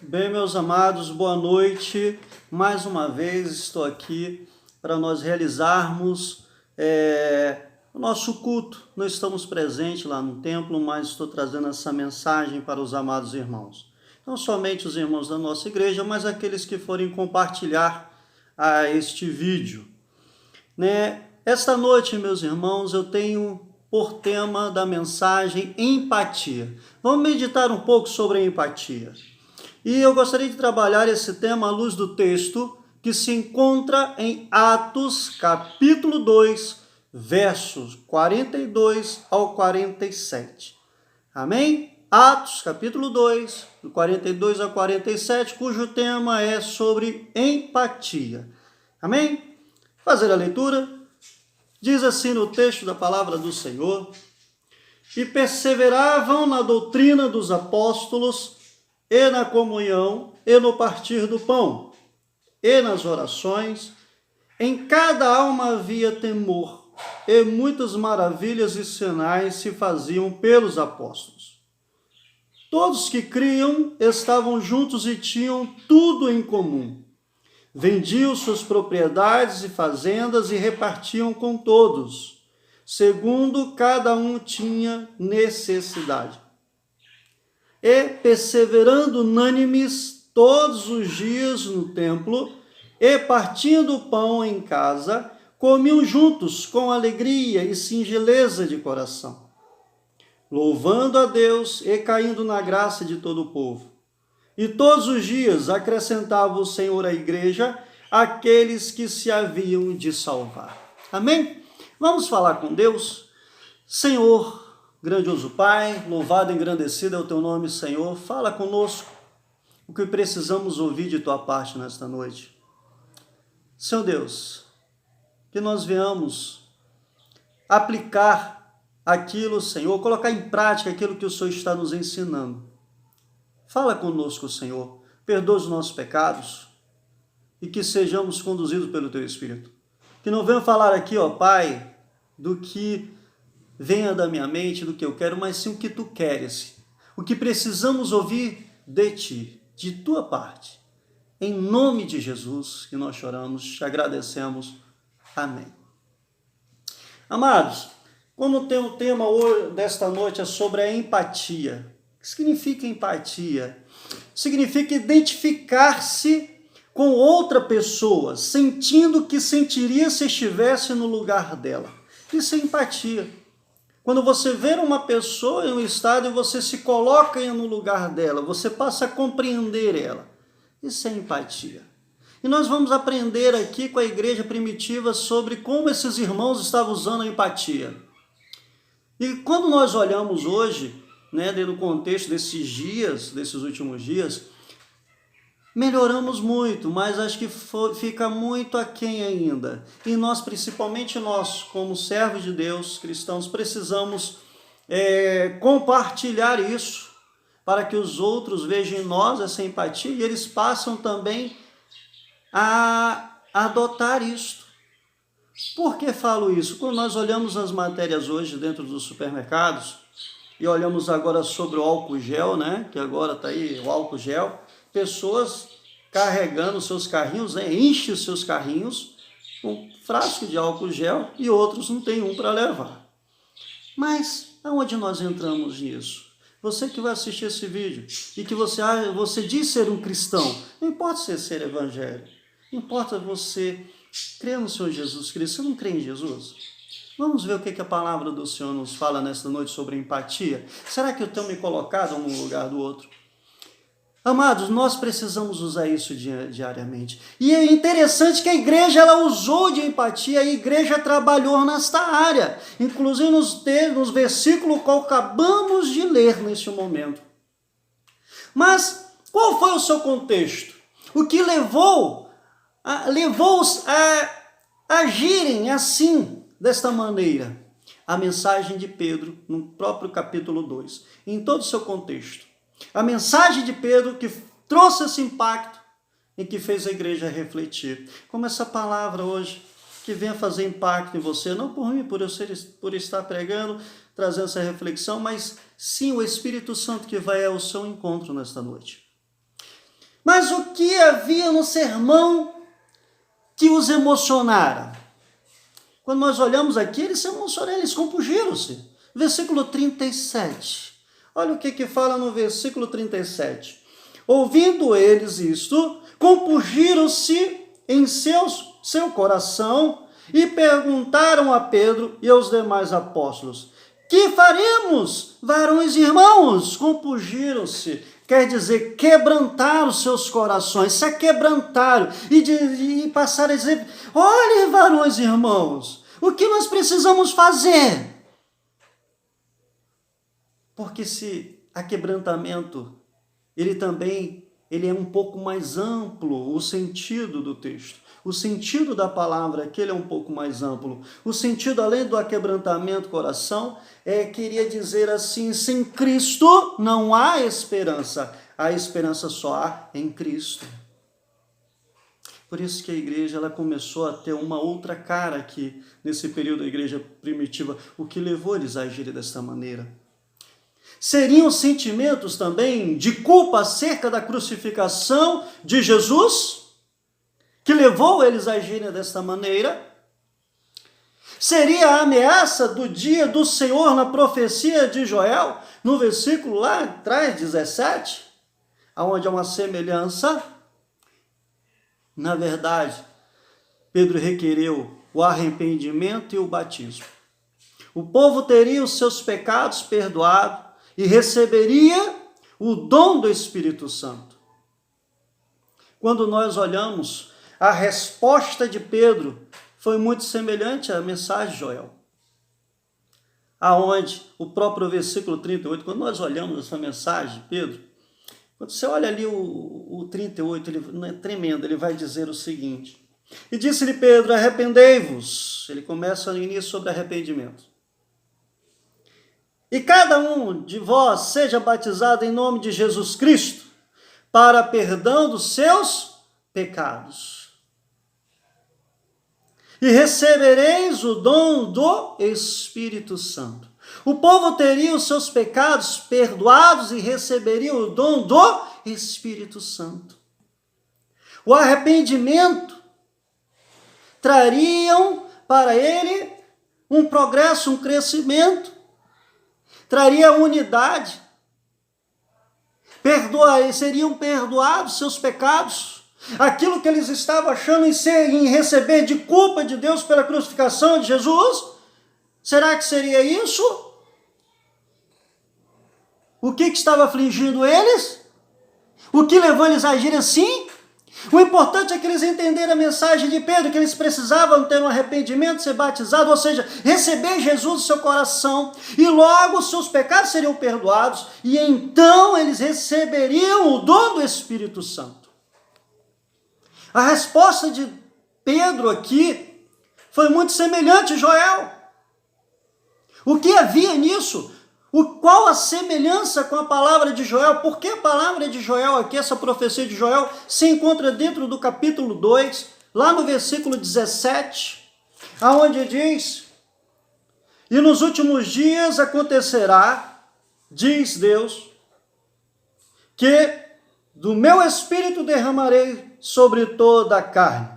Bem, meus amados, boa noite. Mais uma vez estou aqui para nós realizarmos o nosso culto. Não estamos presentes lá no templo, mas estou trazendo essa mensagem para os amados irmãos. Não somente os irmãos da nossa igreja, mas aqueles que forem compartilhar este vídeo. Esta noite, meus irmãos, eu tenho por tema da mensagem empatia. Vamos meditar um pouco sobre a empatia. E eu gostaria de trabalhar esse tema à luz do texto que se encontra em Atos, capítulo 2, versos 42 ao 47. Amém? Atos, capítulo 2, do 42 ao 47, cujo tema é sobre empatia. Amém? Fazer a leitura. Diz assim no texto da palavra do Senhor: e perseveravam na doutrina dos apóstolos, e na comunhão, e no partir do pão, e nas orações. Em cada alma havia temor, e muitas maravilhas e sinais se faziam pelos apóstolos. Todos que criam estavam juntos e tinham tudo em comum. Vendiam suas propriedades e fazendas e repartiam com todos, segundo cada um tinha necessidade. E perseverando unânimes todos os dias no templo, e partindo o pão em casa, comiam juntos com alegria e singeleza de coração, louvando a Deus e caindo na graça de todo o povo. E todos os dias acrescentava o Senhor à igreja aqueles que se haviam de salvar. Amém? Vamos falar com Deus? Senhor, grandioso Pai, louvado e engrandecido é o Teu nome, Senhor. Fala conosco o que precisamos ouvir de Tua parte nesta noite. Senhor Deus, que nós venhamos aplicar aquilo, Senhor, colocar em prática aquilo que o Senhor está nos ensinando. Fala conosco, Senhor, perdoa os nossos pecados e que sejamos conduzidos pelo Teu Espírito. Que não venha falar aqui, ó Pai, do que venha da minha mente, do que eu quero, mas sim o que Tu queres, o que precisamos ouvir de Ti, de Tua parte. Em nome de Jesus que nós choramos, te agradecemos. Amém. Amados, como tem o tema desta noite é sobre a empatia. O que significa empatia? Significa identificar-se com outra pessoa, sentindo o que sentiria se estivesse no lugar dela. Isso é empatia. Quando você vê uma pessoa em um estado e você se coloca no lugar dela, você passa a compreender ela. Isso é empatia. E nós vamos aprender aqui com a igreja primitiva sobre como esses irmãos estavam usando a empatia. E quando nós olhamos hoje, dentro do contexto desses dias, desses últimos dias, melhoramos muito, mas acho que fica muito aquém ainda. E nós, principalmente nós, como servos de Deus, cristãos, precisamos compartilhar isso para que os outros vejam em nós essa empatia e eles passam também a adotar isto. Por que falo isso? Quando nós olhamos as matérias hoje dentro dos supermercados, e olhamos agora sobre o álcool gel, que agora está aí o álcool gel, pessoas carregando seus carrinhos, enchem os seus carrinhos com frasco de álcool gel e outros não tem um para levar. Mas aonde nós entramos nisso? Você que vai assistir esse vídeo e que você diz ser um cristão, não importa você ser evangélico, não importa você crer no Senhor Jesus Cristo, você não crê em Jesus? Vamos ver o que a palavra do Senhor nos fala nesta noite sobre empatia. Será que eu tenho me colocado um no lugar do outro? Amados, nós precisamos usar isso diariamente. E é interessante que a igreja ela usou de empatia, a igreja trabalhou nesta área. Inclusive nos versículos que acabamos de ler neste momento. Mas qual foi o seu contexto? O que levou-os a agirem assim, desta maneira? A mensagem de Pedro, no próprio capítulo 2, em todo o seu contexto. A mensagem de Pedro que trouxe esse impacto e que fez a igreja refletir. Como essa palavra hoje, que venha fazer impacto em você, não por mim, por estar pregando, trazendo essa reflexão, mas sim o Espírito Santo que vai ao seu encontro nesta noite. Mas o que havia no sermão que os emocionara? Quando nós olhamos aqui, eles se emocionaram, eles compungiram-se. Versículo 37. Olha o que fala no versículo 37. Ouvindo eles isto, compungiram-se em seu coração e perguntaram a Pedro e aos demais apóstolos: que faremos, varões e irmãos? Compungiram-se, quer dizer, quebrantaram seus corações, se aquebrantaram e passaram a dizer: olhem, varões e irmãos, o que nós precisamos fazer? Porque esse aquebrantamento, ele é um pouco mais amplo, o sentido do texto. O sentido da palavra aqui é um pouco mais amplo. O sentido, além do aquebrantamento do coração, queria dizer assim: sem Cristo não há esperança. A esperança só há em Cristo. Por isso que a igreja ela começou a ter uma outra cara aqui, nesse período da igreja primitiva, o que levou eles a agirem desta maneira. Seriam sentimentos também de culpa acerca da crucificação de Jesus, que levou eles a agirem desta maneira? Seria a ameaça do dia do Senhor na profecia de Joel, no versículo lá atrás, 17, onde há uma semelhança? Na verdade, Pedro requereu o arrependimento e o batismo. O povo teria os seus pecados perdoados e receberia o dom do Espírito Santo. Quando nós olhamos, a resposta de Pedro foi muito semelhante à mensagem de Joel. Aonde o próprio versículo 38, quando nós olhamos essa mensagem de Pedro, quando você olha ali o 38, ele não é tremendo, ele vai dizer o seguinte: e disse-lhe Pedro: arrependei-vos. Ele começa no início sobre arrependimento. E cada um de vós seja batizado em nome de Jesus Cristo, para perdão dos seus pecados. E recebereis o dom do Espírito Santo. O povo teria os seus pecados perdoados e receberia o dom do Espírito Santo. O arrependimento trariam para ele um progresso, um crescimento, traria unidade, seriam perdoados seus pecados, aquilo que eles estavam achando em receber de culpa de Deus pela crucificação de Jesus. Será que seria isso? O que estava afligindo eles? O que levou eles a agir assim? O importante é que eles entenderam a mensagem de Pedro, que eles precisavam ter um arrependimento, ser batizado, ou seja, receber Jesus no seu coração, e logo os seus pecados seriam perdoados, e então eles receberiam o dom do Espírito Santo. A resposta de Pedro aqui foi muito semelhante a Joel. O que havia nisso? Qual a semelhança com a palavra de Joel? Por que a palavra de Joel aqui, essa profecia de Joel, se encontra dentro do capítulo 2, lá no versículo 17, aonde diz: e nos últimos dias acontecerá, diz Deus, que do meu espírito derramarei sobre toda a carne,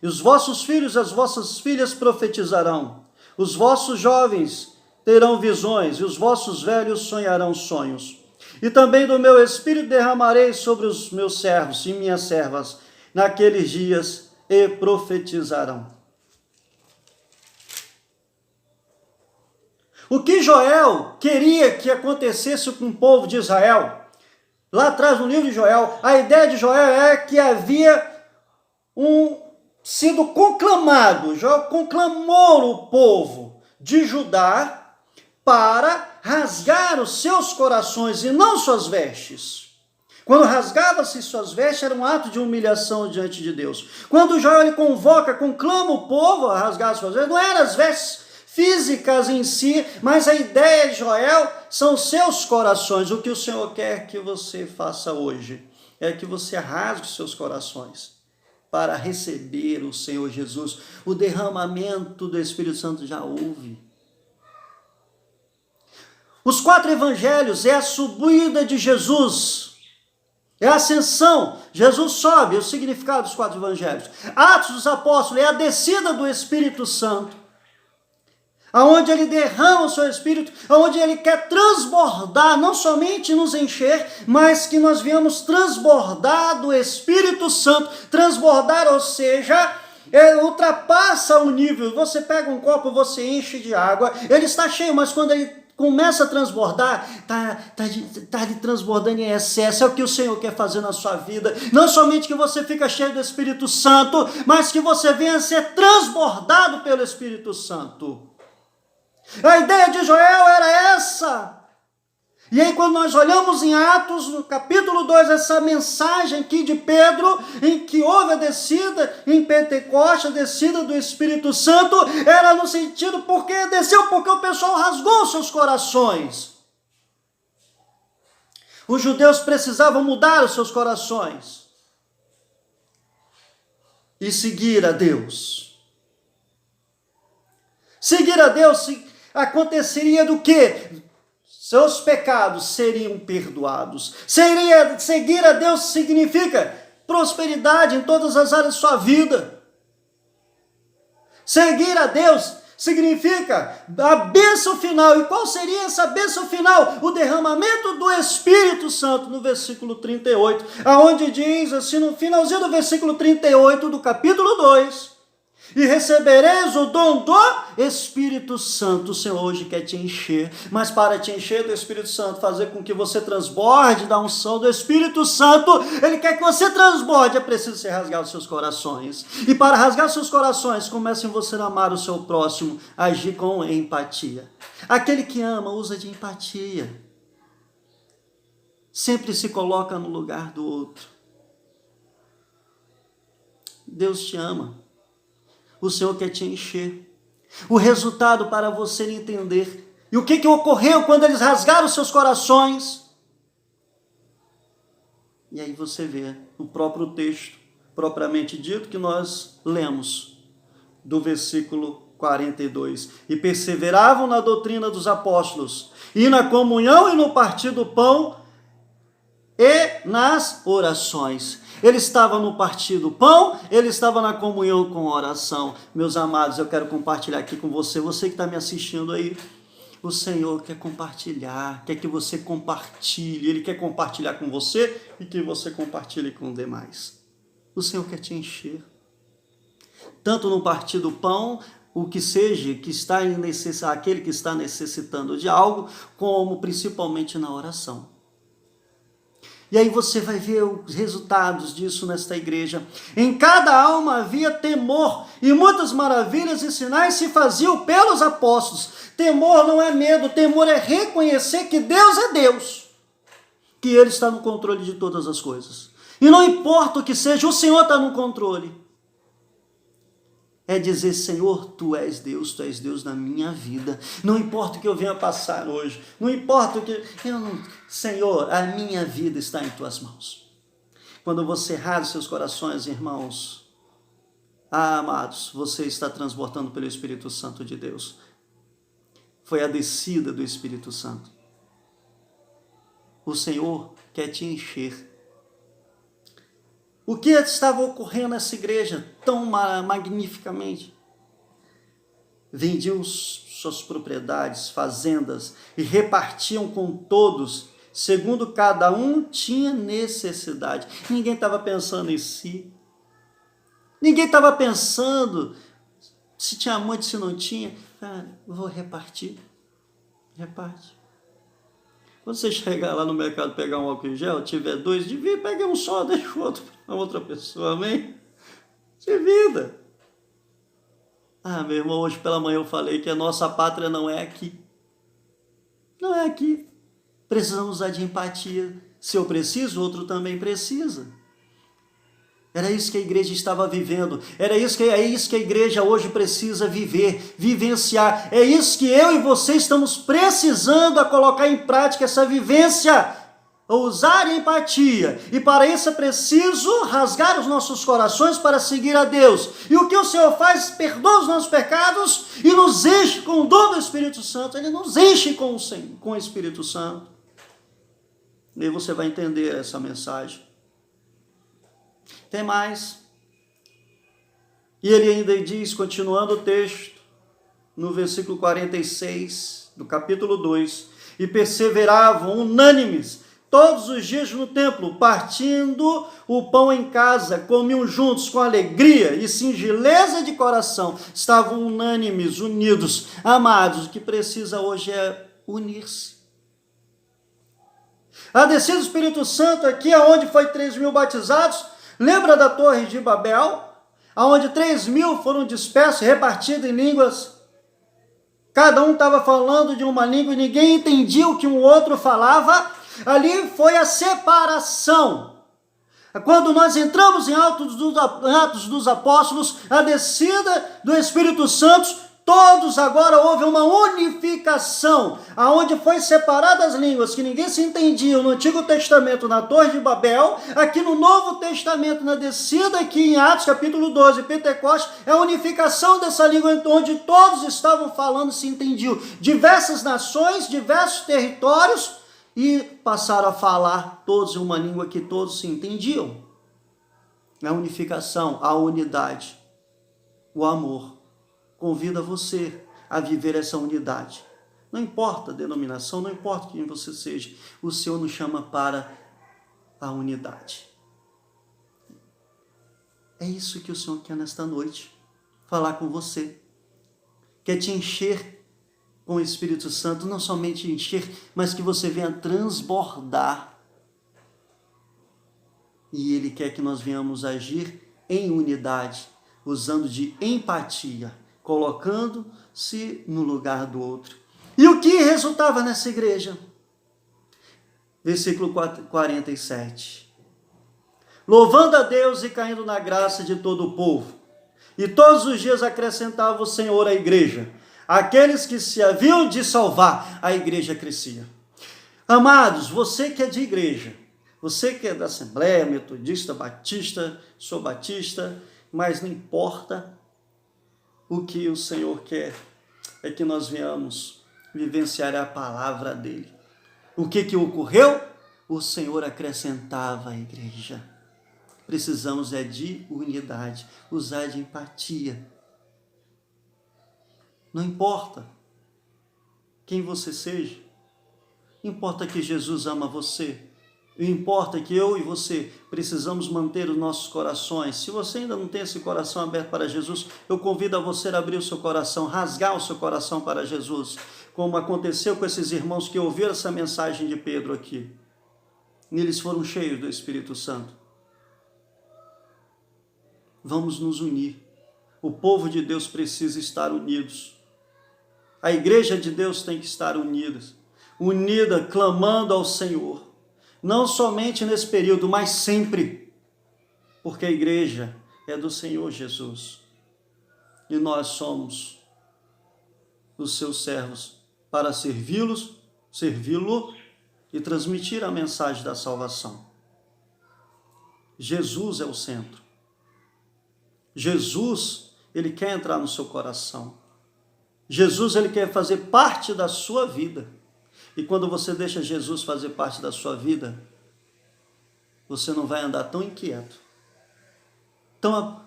e os vossos filhos e as vossas filhas profetizarão, os vossos jovens terão visões, e os vossos velhos sonharão sonhos. E também do meu espírito derramarei sobre os meus servos e minhas servas naqueles dias, e profetizarão. O que Joel queria que acontecesse com o povo de Israel, lá atrás no livro de Joel, a ideia de Joel é que havia sido conclamado, Joel conclamou o povo de Judá para rasgar os seus corações e não suas vestes. Quando rasgava-se suas vestes, era um ato de humilhação diante de Deus. Quando Joel ele conclama o povo a rasgar suas vestes, não eram as vestes físicas em si, mas a ideia de Joel são os seus corações. O que o Senhor quer que você faça hoje é que você rasgue os seus corações para receber o Senhor Jesus. O derramamento do Espírito Santo já houve. Os 4 evangelhos é a subida de Jesus É a ascensão, Jesus sobe, é o significado dos 4 evangelhos. Atos dos Apóstolos é a descida do Espírito Santo, aonde ele derrama o seu Espírito, aonde ele quer transbordar, não somente nos encher, mas que nós viemos transbordar do Espírito Santo. Transbordar, ou seja, ultrapassa o nível. Você pega um copo, você enche de água, ele está cheio, mas quando ele começa a transbordar, está ali transbordando em excesso. É o que o Senhor quer fazer na sua vida. Não somente que você fica cheio do Espírito Santo, mas que você venha a ser transbordado pelo Espírito Santo. A ideia de Joel era essa. E aí quando nós olhamos em Atos, no capítulo 2, essa mensagem aqui de Pedro, em que houve a descida em Pentecostes, a descida do Espírito Santo, era no sentido porque desceu, porque o pessoal rasgou seus corações. Os judeus precisavam mudar os seus corações e seguir a Deus. Seguir a Deus aconteceria do quê? Seus pecados seriam perdoados. Seguir a Deus significa prosperidade em todas as áreas da sua vida. Seguir a Deus significa a bênção final. E qual seria essa bênção final? O derramamento do Espírito Santo, no versículo 38, aonde diz assim, no finalzinho do versículo 38 do capítulo 2, e recebereis o dom do Espírito Santo. O Senhor hoje quer te encher, mas para te encher do Espírito Santo, fazer com que você transborde da unção do Espírito Santo, Ele quer que você transborde, é preciso você rasgar os seus corações. E para rasgar os seus corações, comece em você a amar o seu próximo, agir com empatia. Aquele que ama, usa de empatia. Sempre se coloca no lugar do outro. Deus te ama. O Senhor quer te encher. O resultado para você entender. E o que ocorreu quando eles rasgaram seus corações? E aí você vê o próprio texto, propriamente dito, que nós lemos, do versículo 42. E perseveravam na doutrina dos apóstolos, e na comunhão e no partir do pão, e nas orações. Ele estava no partir do pão, ele estava na comunhão com a oração. Meus amados, eu quero compartilhar aqui com você, você que está me assistindo aí, o Senhor quer compartilhar, quer que você compartilhe, Ele quer compartilhar com você e que você compartilhe com os demais. O Senhor quer te encher. Tanto no partir do pão, o que seja, que está aquele que está necessitando de algo, como principalmente na oração. E aí você vai ver os resultados disso nesta igreja. Em cada alma havia temor, e muitas maravilhas e sinais se faziam pelos apóstolos. Temor não é medo, temor é reconhecer que Deus é Deus, que Ele está no controle de todas as coisas. E não importa o que seja, o Senhor está no controle. É dizer, Senhor, Tu és Deus na minha vida. Não importa o que eu venha passar hoje, não importa o que... Senhor, a minha vida está em Tuas mãos. Quando você rasga seus corações, irmãos, amados, você está transbordando pelo Espírito Santo de Deus. Foi a descida do Espírito Santo. O Senhor quer te encher. O que estava ocorrendo nessa igreja tão magnificamente? Vendiam suas propriedades, fazendas, e repartiam com todos, segundo cada um tinha necessidade. Ninguém estava pensando em si. Ninguém estava pensando se tinha muito, se não tinha. Cara, vou repartir. Reparte. Quando você chegar lá no mercado, pegar um álcool em gel, tiver 2, divide, pega um só, deixa o outro para outra pessoa, amém? Divida. Ah, meu irmão, hoje pela manhã eu falei que a nossa pátria não é aqui. Não é aqui. Precisamos usar de empatia. Se eu preciso, o outro também precisa. Era isso que a igreja estava vivendo. É isso que a igreja hoje precisa viver, vivenciar. É isso que eu e você estamos precisando a colocar em prática, essa vivência, a usar a empatia. E para isso é preciso rasgar os nossos corações para seguir a Deus. E o que o Senhor faz? Perdoa os nossos pecados e nos enche com o dom do Espírito Santo. Ele nos enche com o Espírito Santo. E aí você vai entender essa mensagem. Tem mais. E ele ainda diz, continuando o texto, no versículo 46 do capítulo 2, e perseveravam unânimes todos os dias no templo, partindo o pão em casa, comiam juntos com alegria e singeleza de coração, estavam unânimes, unidos, amados. O que precisa hoje é unir-se. A descida do Espírito Santo aqui, aonde foi 3.000 batizados, lembra da Torre de Babel? Aonde 3.000 foram dispersos, repartidos em línguas. Cada um estava falando de uma língua e ninguém entendia o que um outro falava. Ali foi a separação. Quando nós entramos em Atos dos Apóstolos, a descida do Espírito Santo, todos agora houve uma unificação, aonde foi separadas as línguas que ninguém se entendia no Antigo Testamento, na Torre de Babel. Aqui no Novo Testamento, na descida aqui em Atos capítulo 12, Pentecostes, é a unificação dessa língua onde todos estavam falando e se entendiam. Diversas nações, diversos territórios, e passaram a falar todos em uma língua que todos se entendiam. A unificação, a unidade, o amor convida você a viver essa unidade. Não importa a denominação, não importa quem você seja, o Senhor nos chama para a unidade. É isso que o Senhor quer nesta noite, falar com você. Quer te encher com o Espírito Santo, não somente encher, mas que você venha transbordar. E Ele quer que nós venhamos agir em unidade, usando de empatia, colocando-se no lugar do outro. E o que resultava nessa igreja? Versículo 47. Louvando a Deus e caindo na graça de todo o povo. E todos os dias acrescentava o Senhor à igreja aqueles que se haviam de salvar. A igreja crescia. Amados, você que é de igreja, você que é da Assembleia Metodista, Batista, sou batista, mas não importa. O que o Senhor quer é que nós venhamos vivenciar a palavra dele. O que ocorreu? O Senhor acrescentava à igreja. Precisamos de unidade, usar de empatia. Não importa quem você seja, importa que Jesus ama você. Importa que eu e você precisamos manter os nossos corações. Se você ainda não tem esse coração aberto para Jesus, eu convido a você a abrir o seu coração, rasgar o seu coração para Jesus, como aconteceu com esses irmãos que ouviram essa mensagem de Pedro aqui. E eles foram cheios do Espírito Santo. Vamos nos unir. O povo de Deus precisa estar unidos. A igreja de Deus tem que estar unida, clamando ao Senhor. Não somente nesse período, mas sempre. Porque a igreja é do Senhor Jesus. E nós somos os seus servos para servi-lo e transmitir a mensagem da salvação. Jesus é o centro. Jesus, ele quer entrar no seu coração. Jesus, ele quer fazer parte da sua vida. E quando você deixa Jesus fazer parte da sua vida, você não vai andar tão inquieto, tão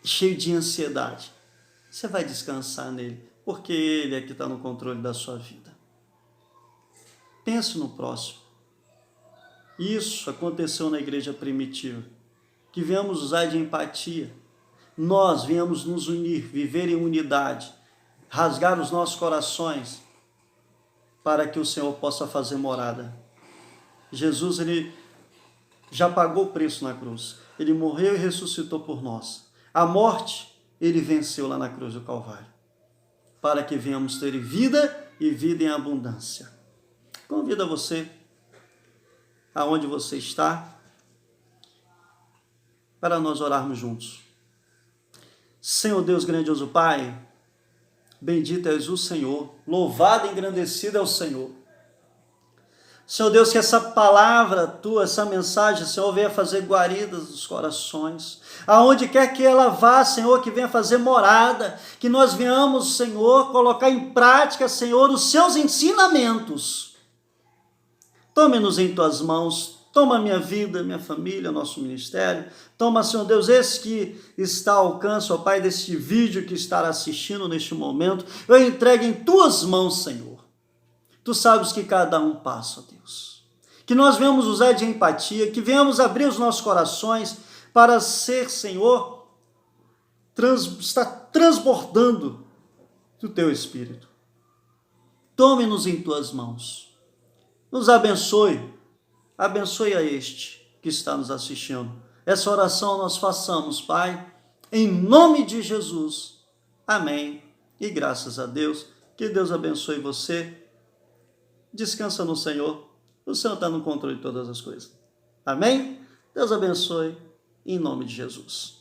cheio de ansiedade. Você vai descansar nele, porque ele é que está no controle da sua vida. Pense no próximo. Isso aconteceu na igreja primitiva. Que venhamos usar de empatia. Nós venhamos nos unir, viver em unidade, rasgar os nossos corações, para que o Senhor possa fazer morada. Jesus, ele já pagou o preço na cruz. Ele morreu e ressuscitou por nós. A morte, ele venceu lá na cruz do Calvário. Para que venhamos ter vida e vida em abundância. Convido a você, aonde você está, para nós orarmos juntos. Senhor Deus grandioso Pai, bendito és o Senhor, louvado e engrandecido é o Senhor. Senhor Deus, que essa palavra tua, essa mensagem, Senhor, venha fazer guaridas dos corações. Aonde quer que ela vá, Senhor, que venha fazer morada, que nós venhamos, Senhor, colocar em prática, Senhor, os seus ensinamentos. Tome-nos em tuas mãos, Toma minha vida, minha família, nosso ministério. Toma, Senhor Deus, esse que está ao alcance, ó Pai, deste vídeo que está assistindo neste momento. Eu entrego em tuas mãos, Senhor. Tu sabes que cada um passa, ó Deus. Que nós venhamos usar de empatia, que venhamos abrir os nossos corações para ser, Senhor, estar transbordando do teu Espírito. Tome-nos em tuas mãos. Nos abençoe. Abençoe a este que está nos assistindo. Essa oração nós façamos, Pai, em nome de Jesus. Amém. E graças a Deus. Que Deus abençoe você. Descansa no Senhor. O Senhor está no controle de todas as coisas. Amém? Deus abençoe em nome de Jesus.